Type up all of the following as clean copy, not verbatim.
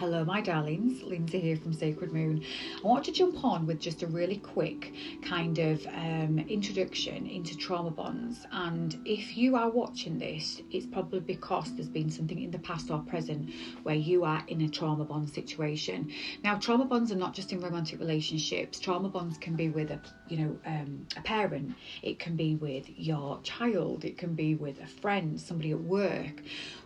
Hello my darlings, Lindsay here from Sacred Moon. I wanted to jump on with just a really quick kind of introduction into trauma bonds, and if you are watching this, it's probably because there's been something in the past or present where you are in a trauma bond situation. Now, trauma bonds are not just in romantic relationships. Trauma bonds can be with a parent, it can be with your child, it can be with a friend, somebody at work.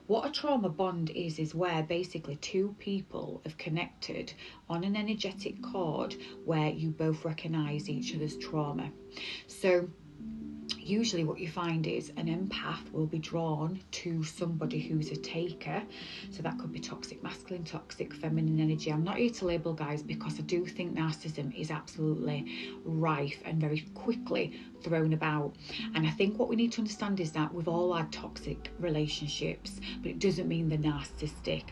What a trauma bond is where basically two people have connected on an energetic chord where you both recognise each other's trauma. So usually what you find is an empath will be drawn to somebody who's a taker. So that could be toxic masculine, toxic feminine energy. I'm not here to label, guys, because I do think narcissism is absolutely rife and very quickly thrown about. And I think what we need to understand is that we've all had toxic relationships, but it doesn't mean they're narcissistic.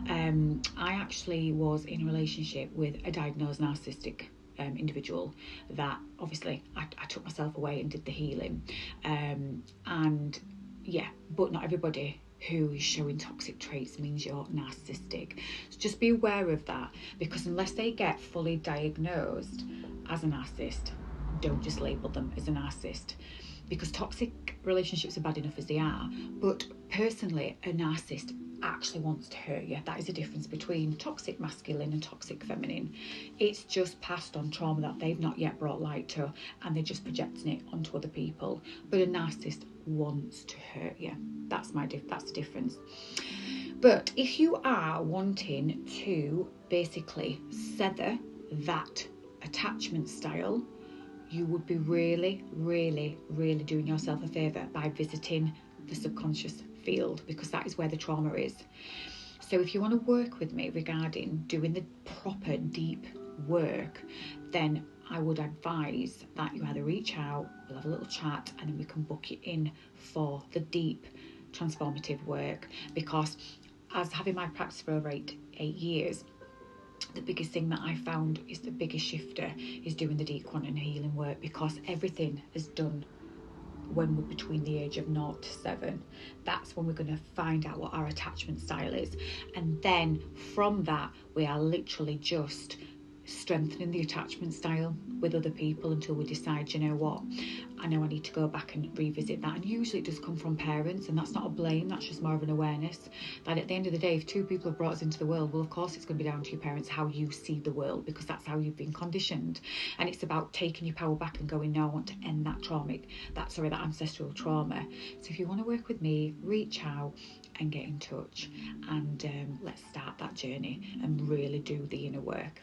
I actually was in a relationship with a diagnosed narcissistic individual that obviously I took myself away and did the healing, and yeah, but not everybody who is showing toxic traits means you're narcissistic. So just be aware of that, because unless they get fully diagnosed as a narcissist, don't just label them as a narcissist, because toxic relationships are bad enough as they are. But personally, a narcissist actually wants to hurt you. That is the difference between toxic masculine and toxic feminine. It's just passed on trauma that they've not yet brought light to, and they're just projecting it onto other people. But a narcissist wants to hurt you. That's the difference. But if you are wanting to basically sever that attachment style, you would be really doing yourself a favour by visiting the subconscious field, because that is where the trauma is. So if you want to work with me regarding doing the proper deep work, then I would advise that you either reach out, we'll have a little chat, and then we can book you in for the deep transformative work. Because as having my practice for over eight years, the biggest thing that I found is the biggest shifter is doing the deep quantum healing work, because everything is done when we're between the age of 0 to 7. That's when we're going to find out what our attachment style is, and then from that we are literally just strengthening the attachment style with other people until we decide, you know what, I know I need to go back and revisit that. And usually it does come from parents, and that's not a blame, that's just more of an awareness that at the end of the day, if two people have brought us into the world, well, of course it's going to be down to your parents how you see the world, because that's how you've been conditioned. And it's about taking your power back and going, no, I want to end that that ancestral trauma. So if you want to work with me, reach out and get in touch, and let's start that journey and really do the inner work.